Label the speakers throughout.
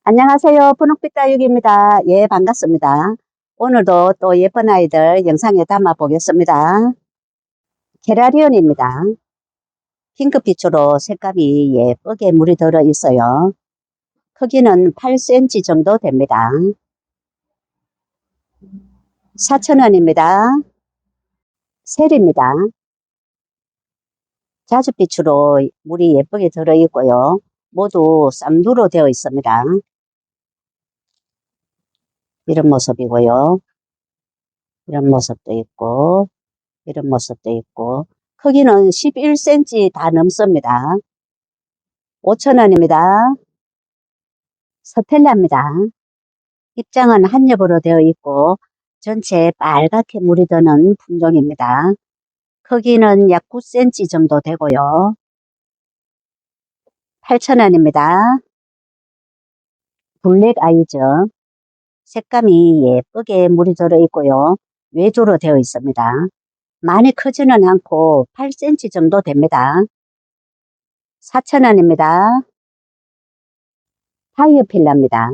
Speaker 1: 안녕하세요. 분홍빛 다육입니다. 예, 반갑습니다. 오늘도 또 예쁜 아이들 영상에 담아 보겠습니다. 게라리온입니다. 핑크빛으로 색감이 예쁘게 물이 들어 있어요. 크기는 8cm 정도 됩니다. 4,000원입니다. 셀입니다. 자줏빛으로 물이 예쁘게 들어 있고요. 모두 쌍두로 되어 있습니다. 이런 모습이고요. 이런 모습도 있고, 이런 모습도 있고, 크기는 11cm 다 넘습니다. 5,000원입니다. 스텔라입니다. 입장은 한 겹으로 되어 있고 전체 빨갛게 물이 드는 품종입니다. 크기는 약 9cm 정도 되고요. 8,000원입니다. 블랙 아이즈. 색감이 예쁘게 물이 들어 있고요. 외조로 되어 있습니다. 많이 크지는 않고 8cm 정도 됩니다. 4,000원입니다. 파이어필라입니다.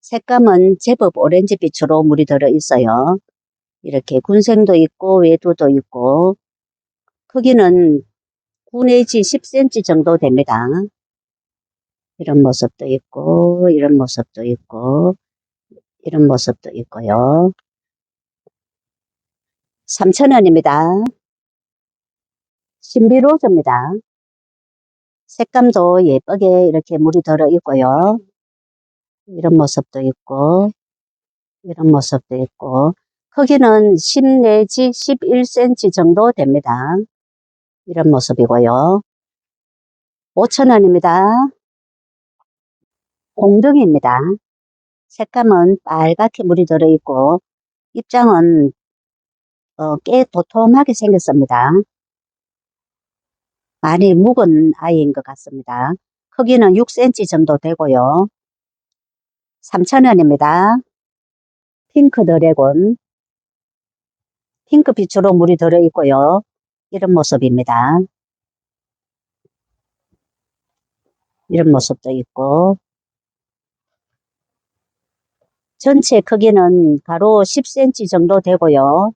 Speaker 1: 색감은 제법 오렌지빛으로 물이 들어 있어요. 이렇게 군생도 있고 외도도 있고 크기는 9 내지 10cm 정도 됩니다. 이런 모습도 있고 이런 모습도 있고 이런 모습도 있고요. 3,000원입니다. 신비로즈입니다. 색감도 예쁘게 이렇게 물이 들어 있고요. 이런 모습도 있고 이런 모습도 있고 크기는 10 내지 11cm 정도 됩니다. 이런 모습이고요. 5,000원입니다. 공둥이입니다. 색감은 빨갛게 물이 들어있고 입장은 꽤 도톰하게 생겼습니다. 많이 묵은 아이인 것 같습니다. 크기는 6cm 정도 되고요. 3,000원입니다. 핑크 드래곤. 핑크빛으로 물이 들어있고요. 이런 모습입니다. 이런 모습도 있고 전체 크기는 가로 10cm 정도 되고요.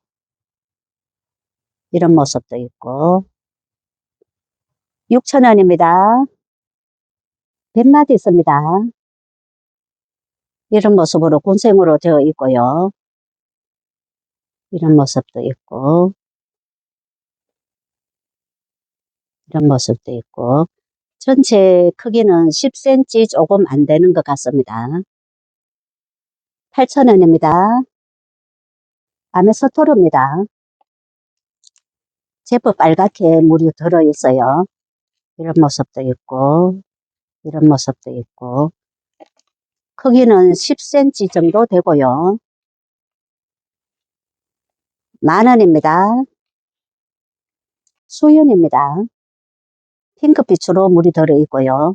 Speaker 1: 이런 모습도 있고 6,000원입니다. 뱃마디 있습니다. 이런 모습으로 군생으로 되어 있고요. 이런 모습도 있고 이런 모습도 있고 전체 크기는 10cm 조금 안 되는 것 같습니다. 8,000원입니다. 아메서토르입니다. 제법 빨갛게 물이 들어 있어요. 이런 모습도 있고 이런 모습도 있고 크기는 10cm 정도 되고요. 10,000원입니다. 수윤입니다. 핑크빛으로 물이 들어 있고요.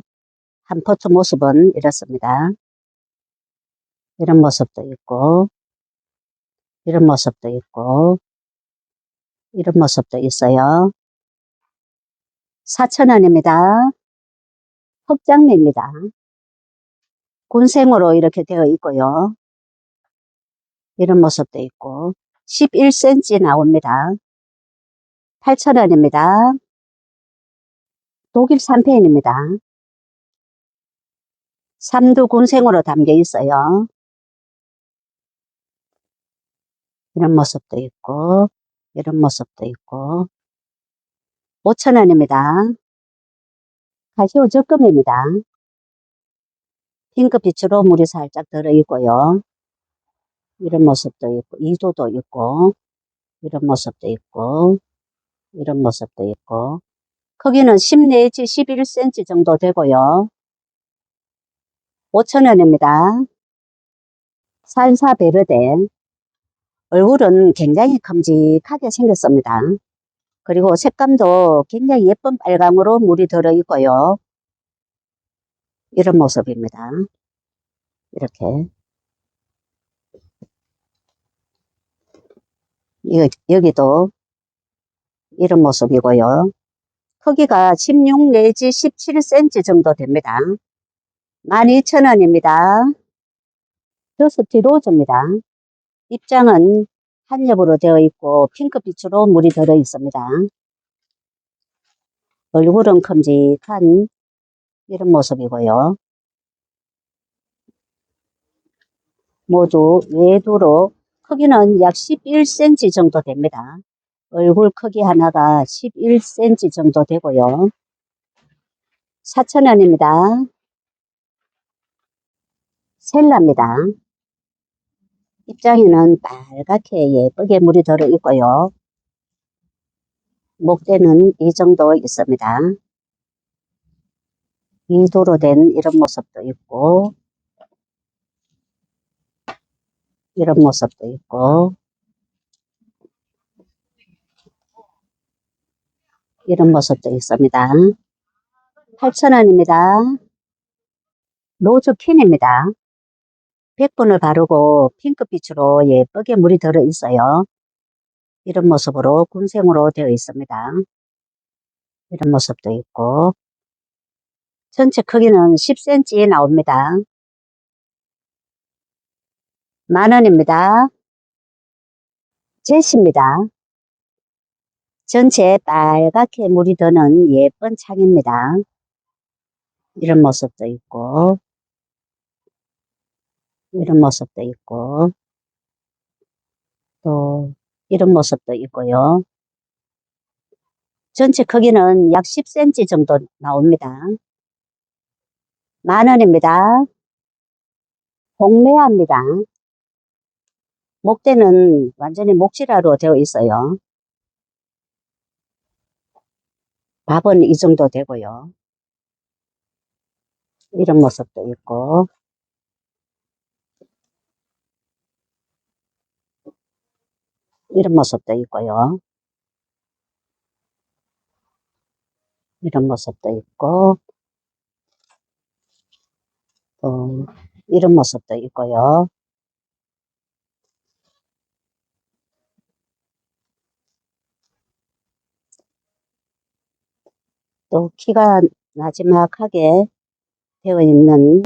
Speaker 1: 한 포트 모습은 이렇습니다. 이런 모습도 있고 이런 모습도 있고 이런 모습도 있어요. 4,000원입니다. 흑장미입니다. 군생으로 이렇게 되어 있고요. 이런 모습도 있고 11cm 나옵니다. 8,000원입니다. 독일 삼페인입니다. 삼두 군생으로 담겨 있어요. 이런 모습도 있고 이런 모습도 있고 5,000원입니다. 가시오 적금입니다. 핑크빛으로 물이 살짝 들어있고요. 이런 모습도 있고 이도도 있고 이런 모습도 있고 이런 모습도 있고 크기는 10 내지 11cm 정도 되고요. 5,000원입니다. 산사베르데. 얼굴은 굉장히 큼직하게 생겼습니다. 그리고 색감도 굉장히 예쁜 빨강으로 물이 들어있고요. 이런 모습입니다. 이렇게. 여기도 이런 모습이고요. 크기가 16 내지 17cm 정도 됩니다. 12,000원입니다. 더스티 로즈입니다. 입장은 한 겹으로 되어 있고 핑크빛으로 물이 들어 있습니다. 얼굴은 큼직한 이런 모습이고요. 모두 외두로 크기는 약 11cm 정도 됩니다. 얼굴 크기 하나가 11cm 정도 되고요. 4,000원입니다. 셀라입니다. 입장에는 빨갛게 예쁘게 물이 들어 있고요. 목대는 이 정도 있습니다. 위도로 된 이런 모습도 있고, 이런 모습도 있고, 이런 모습도 있습니다. 8,000원입니다. 로즈퀸입니다. 100분을 바르고 핑크빛으로 예쁘게 물이 들어 있어요. 이런 모습으로 군생으로 되어 있습니다. 이런 모습도 있고, 전체 크기는 10cm 나옵니다. 10,000원입니다. 제시입니다. 전체 빨갛게 물이 드는 예쁜 창입니다. 이런 모습도 있고, 이런 모습도 있고, 또 이런 모습도 있고요. 전체 크기는 약 10cm 정도 나옵니다. 10,000원입니다. 홍매화입니다. 목대는 완전히 목질화로 되어 있어요. 밥은 이 정도 되고요. 이런 모습도 있고, 이런 모습도 있고요. 이런 모습도 있고, 또 이런 모습도 있고요. 또 키가 나지막하게 되어 있는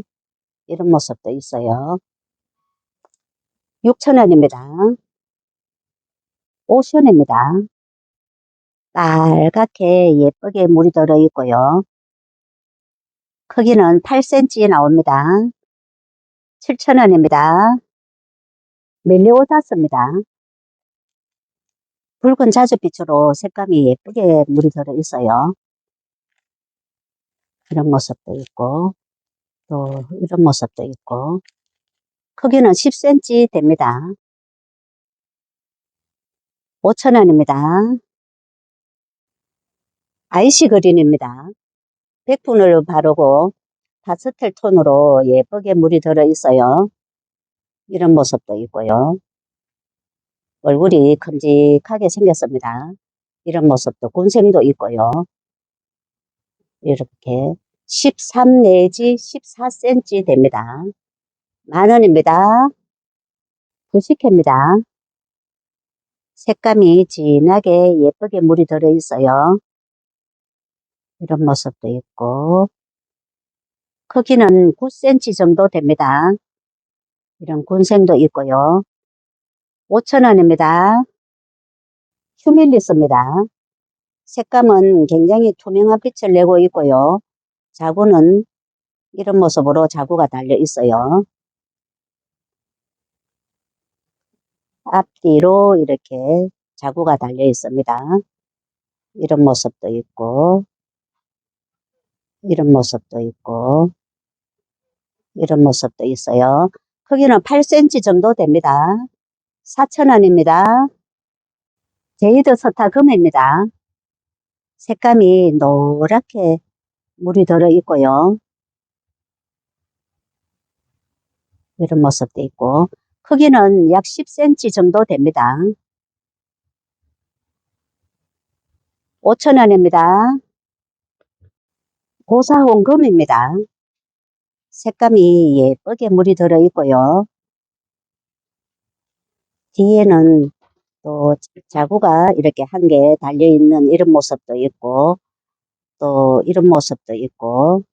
Speaker 1: 이런 모습도 있어요. 6,000원입니다. 오션입니다. 빨갛게 예쁘게 물이 들어 있고요. 크기는 8cm 나옵니다. 7,000원입니다. 멜리오다스입니다. 붉은 자주빛으로 색감이 예쁘게 물이 들어 있어요. 이런 모습도 있고, 또 이런 모습도 있고, 크기는 10cm 됩니다. 5,000원입니다. 아이시 그린입니다. 100분을 바르고 파스텔 톤으로 예쁘게 물이 들어 있어요. 이런 모습도 있고요. 얼굴이 큼직하게 생겼습니다. 이런 모습도 군생도 있고요. 이렇게 13 내지 14cm 됩니다. 10,000원입니다. 부시케입니다. 색감이 진하게 예쁘게 물이 들어 있어요. 이런 모습도 있고, 크기는 9cm 정도 됩니다. 이런 군생도 있고요. 5,000원입니다. 휴밀리스입니다. 색감은 굉장히 투명한 빛을 내고 있고요. 자구는 이런 모습으로 자구가 달려 있어요. 앞뒤로 이렇게 자구가 달려 있습니다. 이런 모습도 있고, 이런 모습도 있고, 이런 모습도 있어요. 크기는 8cm 정도 됩니다. 4,000원입니다. 제이드 서타 금입니다. 색감이 노랗게 물이 들어 있고요. 이런 모습도 있고, 크기는 약 10cm 정도 됩니다. 5,000원입니다. 고사홍 금입니다. 색감이 예쁘게 물이 들어 있고요. 뒤에는 또 자구가 이렇게 한 개 달려 있는 이런 모습도 있고, 또 이런 모습도 있고,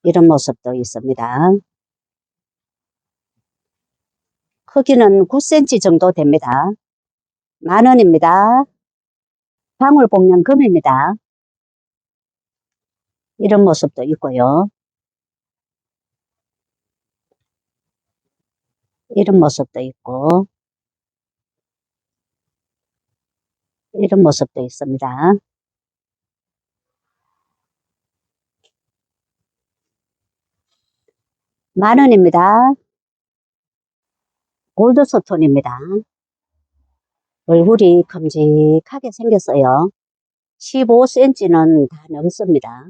Speaker 1: 이런 모습도 있습니다. 크기는 9cm 정도 됩니다. 10,000원입니다. 방울복면 금입니다. 이런 모습도 있고요. 이런 모습도 있고, 이런 모습도 있습니다. 만원입니다. 골드스톤입니다. 얼굴이 큼직하게 생겼어요. 15cm는 다 넘습니다.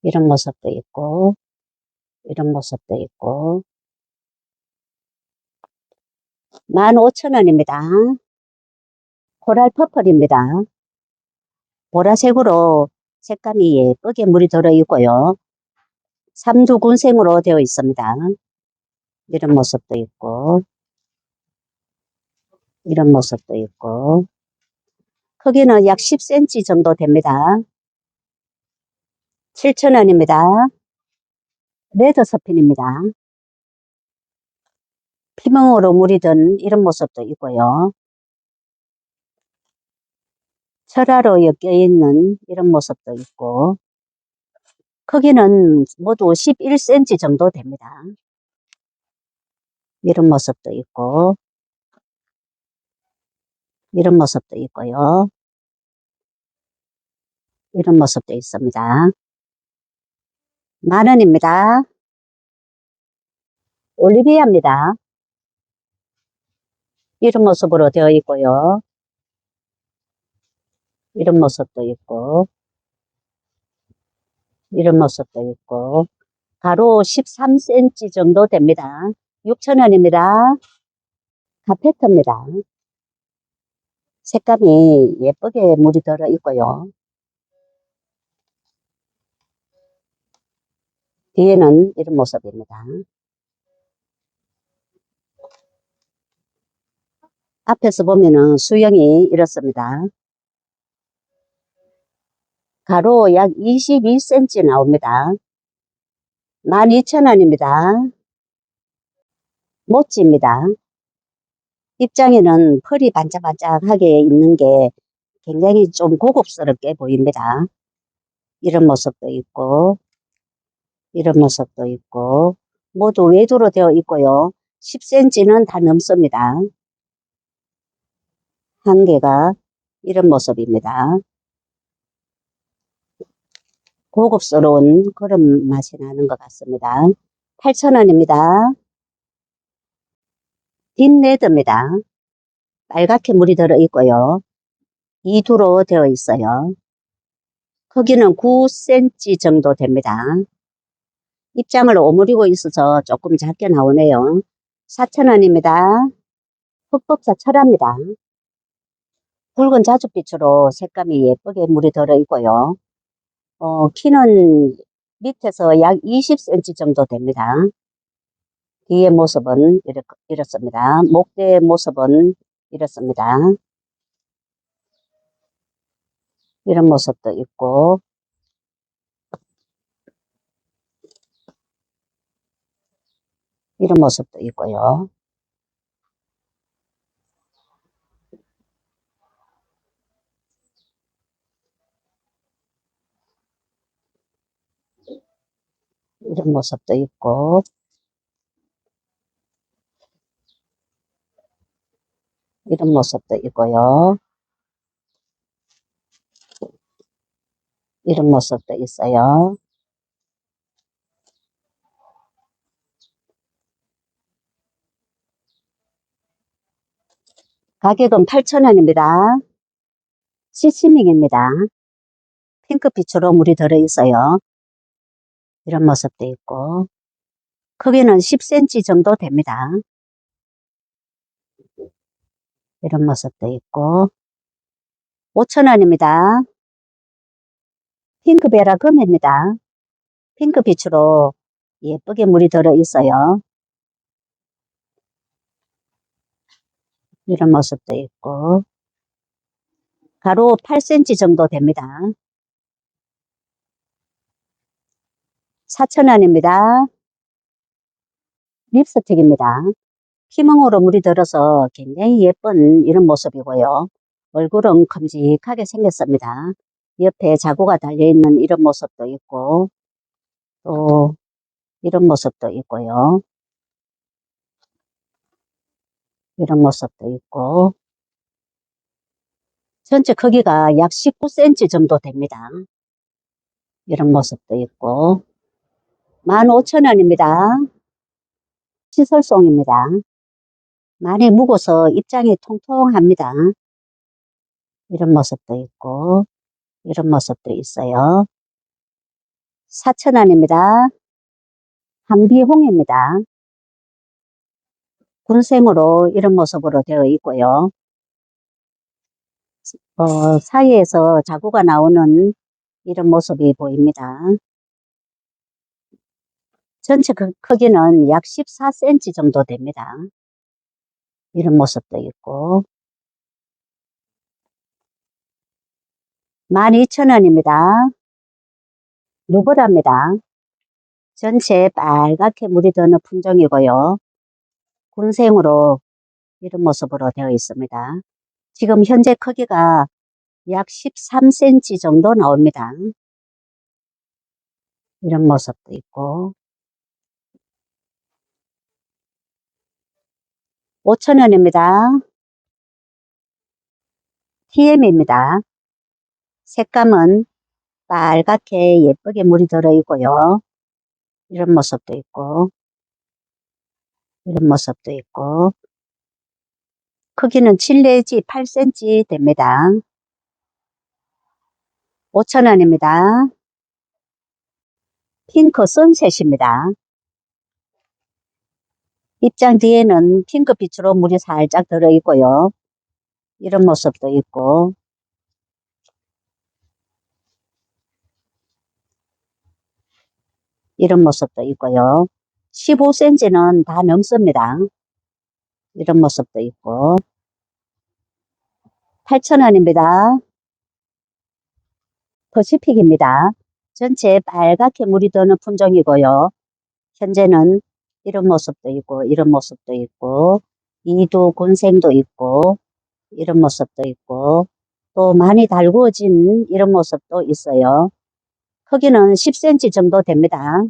Speaker 1: 이런 모습도 있고, 이런 모습도 있고, 15,000원입니다. 코랄 퍼플입니다. 보라색으로 색감이 예쁘게 물이 들어있고요. 삼두군생으로 되어 있습니다. 이런 모습도 있고, 이런 모습도 있고, 크기는 약 10cm 정도 됩니다. 7,000원입니다. 레드서핀입니다. 피멍으로 물이 든 이런 모습도 있고요. 철화로 엮여있는 이런 모습도 있고, 크기는 모두 11cm 정도 됩니다. 이런 모습도 있고, 이런 모습도 있고요. 이런 모습도 있습니다. 만원입니다. 올리비아입니다. 이런 모습으로 되어 있고요. 이런 모습도 있고, 이런 모습도 있고, 가로 13cm 정도 됩니다. 6,000원입니다. 카페트입니다. 색감이 예쁘게 물이 들어 있고요. 뒤에는 이런 모습입니다. 앞에서 보면은 수영이 이렇습니다. 가로 약 22cm 나옵니다. 12,000원입니다. 모찌입니다. 입장에는 펄이 반짝반짝하게 있는 게 굉장히 좀 고급스럽게 보입니다. 이런 모습도 있고, 이런 모습도 있고, 모두 외두로 되어 있고요. 10cm는 다 넘습니다. 한 개가 이런 모습입니다. 고급스러운 그런 맛이 나는 것 같습니다. 8,000원입니다. 딥레드입니다. 빨갛게 물이 들어 있고요. 2두로 되어 있어요. 크기는 9cm 정도 됩니다. 입장을 오므리고 있어서 조금 작게 나오네요. 4,000원입니다. 흑법사 철화입니다. 붉은 자줏빛으로 색감이 예쁘게 물이 들어 있고요. 키는 밑에서 약 20cm 정도 됩니다. 뒤의 모습은 이렇습니다. 목대의 모습은 이렇습니다. 이런 모습도 있고, 이런 모습도 있고요. 이런 모습도 있고, 이런 모습도 있고요. 이런 모습도 있어요. 가격은 8,000원입니다. 시치밍입니다. 핑크빛으로 물이 들어있어요. 이런 모습도 있고, 크기는 10cm 정도 됩니다. 이런 모습도 있고, 5,000원입니다. 핑크베라 금입니다. 핑크빛으로 예쁘게 물이 들어있어요. 이런 모습도 있고, 가로 8cm 정도 됩니다. 4,000원입니다. 립스틱입니다. 피멍으로 물이 들어서 굉장히 예쁜 이런 모습이고요. 얼굴은 큼직하게 생겼습니다. 옆에 자구가 달려있는 이런 모습도 있고, 또 이런 모습도 있고요. 이런 모습도 있고, 전체 크기가 약 19cm 정도 됩니다. 이런 모습도 있고, 15,000원입니다. 시설송입니다. 많이 묵어서 입장이 통통합니다. 이런 모습도 있고, 이런 모습도 있어요. 4,000원입니다. 한비홍입니다. 군생으로 이런 모습으로 되어 있고요. 사이에서 자구가 나오는 이런 모습이 보입니다. 전체 크기는 약 14cm 정도 됩니다. 이런 모습도 있고, 12,000원입니다. 누브라입니다. 전체 빨갛게 물이 드는 품종이고요. 군생으로 이런 모습으로 되어 있습니다. 지금 현재 크기가 약 13cm 정도 나옵니다. 이런 모습도 있고, 5,000원입니다. TM입니다. 색감은 빨갛게 예쁘게 물이 들어있고요. 이런 모습도 있고, 이런 모습도 있고, 크기는 7 내지 8cm 됩니다. 5,000원입니다. 핑크 선셋입니다. 입장 뒤에는 핑크빛으로 물이 살짝 들어있고요. 이런 모습도 있고, 이런 모습도 있고요. 15cm는 다 넘습니다. 이런 모습도 있고, 8,000원입니다. 퍼시픽입니다. 전체 빨갛게 물이 드는 품종이고요. 현재는 이런 모습도 있고, 이런 모습도 있고, 이두 군생도 있고, 이런 모습도 있고, 또 많이 달구어진 이런 모습도 있어요. 크기는 10cm 정도 됩니다.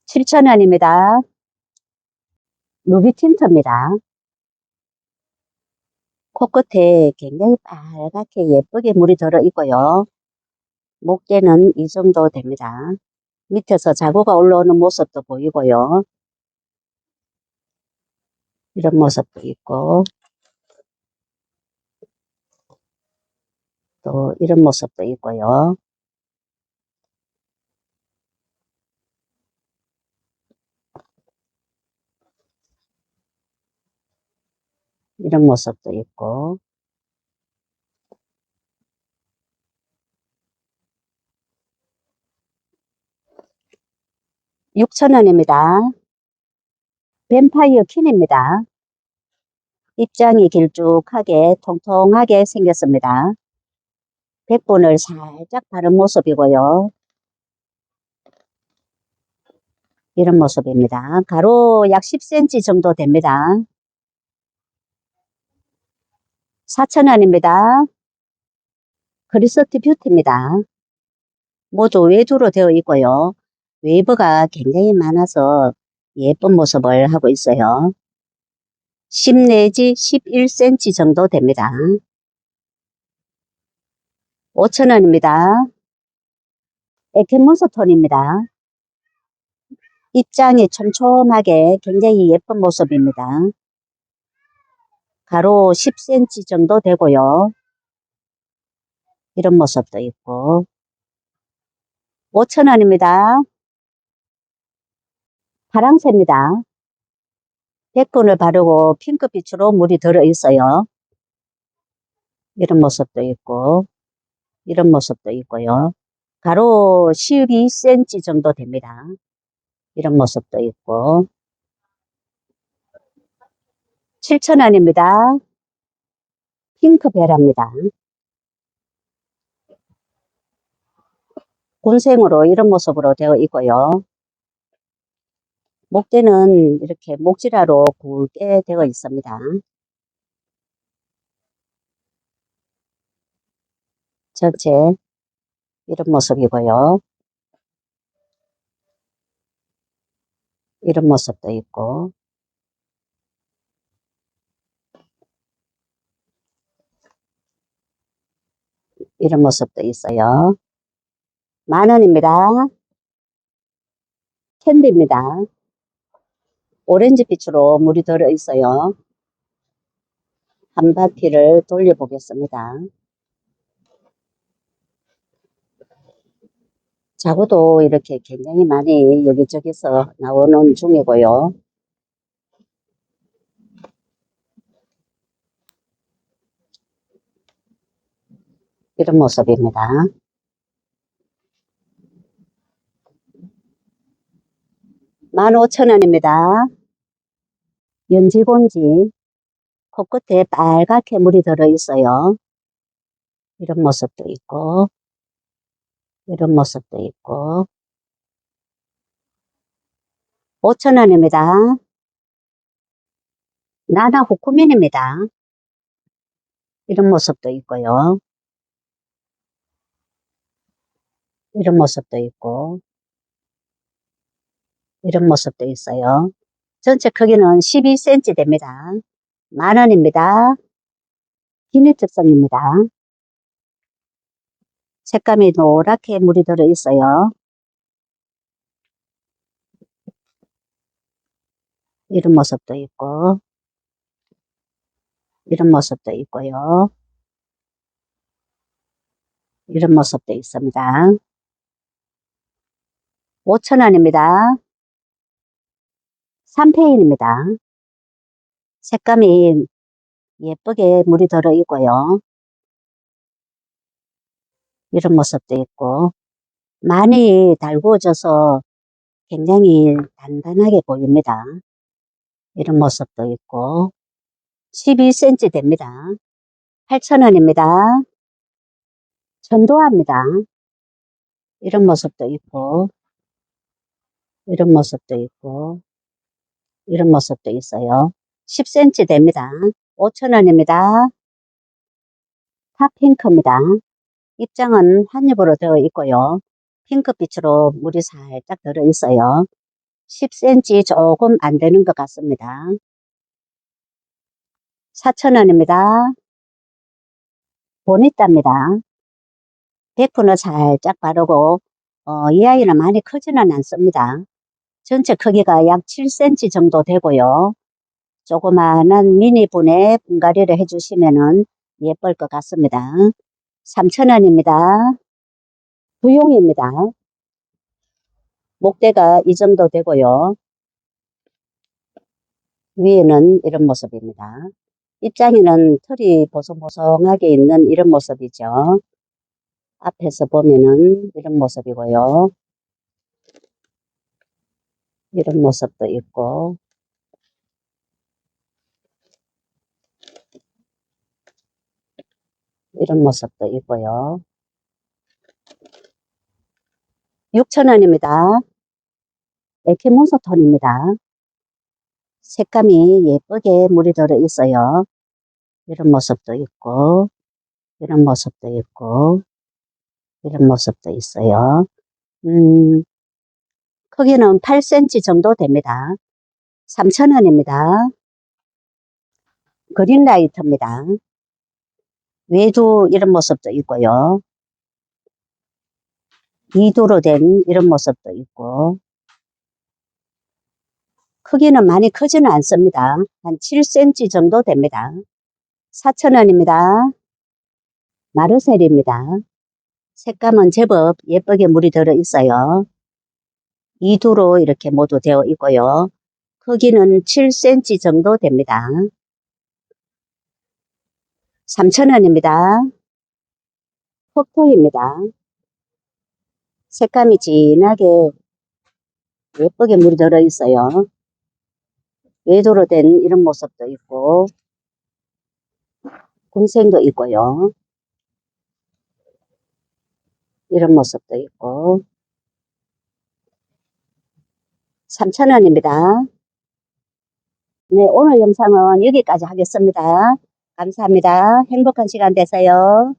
Speaker 1: 7,000원입니다. 루비 틴트입니다. 코끝에 굉장히 빨갛게 예쁘게 물이 들어 있고요. 목대는 이 정도 됩니다. 밑에서 자구가 올라오는 모습도 보이고요. 이런 모습도 있고, 또 이런 모습도 있고요. 이런 모습도 있고, 6,000원입니다. 뱀파이어 퀸입니다. 입장이 길쭉하게 통통하게 생겼습니다. 백분을 살짝 바른 모습이고요. 이런 모습입니다. 가로 약 10cm 정도 됩니다. 4,000원입니다. 크리스티 뷰티입니다. 모두 외두로 되어 있고요. 웨이브가 굉장히 많아서 예쁜 모습을 하고 있어요. 10 내지 11cm 정도 됩니다. 5,000원입니다. 에켄몬스톤입니다. 입장이 촘촘하게 굉장히 예쁜 모습입니다. 가로 10cm 정도 되고요. 이런 모습도 있고, 5,000원입니다. 파랑새입니다. 백분을 바르고 핑크빛으로 물이 들어있어요. 이런 모습도 있고, 이런 모습도 있고요. 가로 12cm 정도 됩니다. 이런 모습도 있고, 7,000원입니다. 핑크베라입니다. 군생으로 이런 모습으로 되어 있고요. 목대는 이렇게 목지라로 굵게 되어 있습니다. 전체 이런 모습이고요. 이런 모습도 있고, 이런 모습도 있어요. 10,000원입니다. 캔디입니다. 오렌지 빛으로 물이 들어 있어요. 한 바퀴를 돌려보겠습니다. 자구도 이렇게 굉장히 많이 여기저기서 나오는 중이고요. 이런 모습입니다. 15,000원입니다. 연지곤지 코끝에 빨갛게 물이 들어 있어요. 이런 모습도 있고, 이런 모습도 있고, 5,000원입니다. 나나 후쿠민입니다. 이런 모습도 있고요. 이런 모습도 있고, 이런 모습도 있어요. 전체 크기는 12cm 됩니다. 10,000원입니다. 기내특성입니다. 색감이 노랗게 물이 들어 있어요. 이런 모습도 있고, 이런 모습도 있고요. 이런 모습도 있습니다. 5,000원입니다. 3페인입니다. 색감이 예쁘게 물이 들어 있고요. 이런 모습도 있고, 많이 달구어져서 굉장히 단단하게 보입니다. 이런 모습도 있고, 12cm 됩니다. 8,000원입니다. 전도화입니다. 이런 모습도 있고, 이런 모습도 있고, 이런 모습도 있어요. 10cm 됩니다. 5,000원입니다. 탑핑크입니다. 입장은 한 입으로 되어 있고요. 핑크빛으로 물이 살짝 들어 있어요. 10cm 조금 안 되는 것 같습니다. 4,000원입니다. 보니따입니다. 데크는 살짝 바르고 이 아이는 많이 크지는 않습니다. 전체 크기가 약 7cm 정도 되고요. 조그마한 미니분에 분갈이를 해주시면 예쁠 것 같습니다. 3,000원입니다. 부용입니다. 목대가 이 정도 되고요. 위에는 이런 모습입니다. 입장에는 털이 보송보송하게 있는 이런 모습이죠. 앞에서 보면은 이런 모습이고요. 이런 모습도 있고, 이런 모습도 있고요. 6,000원입니다. 에키몬스톤입니다. 색감이 예쁘게 물이 들어 있어요. 이런 모습도 있고, 이런 모습도 있고, 이런 모습도 있어요. 크기는 8cm 정도 됩니다. 3,000원입니다. 그린라이트입니다. 외두 이런 모습도 있고요. 2두로 된 이런 모습도 있고, 크기는 많이 크지는 않습니다. 한 7cm 정도 됩니다. 4,000원입니다. 마르셀입니다. 색감은 제법 예쁘게 물이 들어 있어요. 2두로 이렇게 모두 되어 있고요. 크기는 7cm 정도 됩니다. 3,000원입니다. 흑토입니다. 색감이 진하게 예쁘게 물이 들어 있어요. 외도로 된 이런 모습도 있고, 군생도 있고요. 이런 모습도 있고. 3,000원입니다. 네, 오늘 영상은 여기까지 하겠습니다. 감사합니다. 행복한 시간 되세요.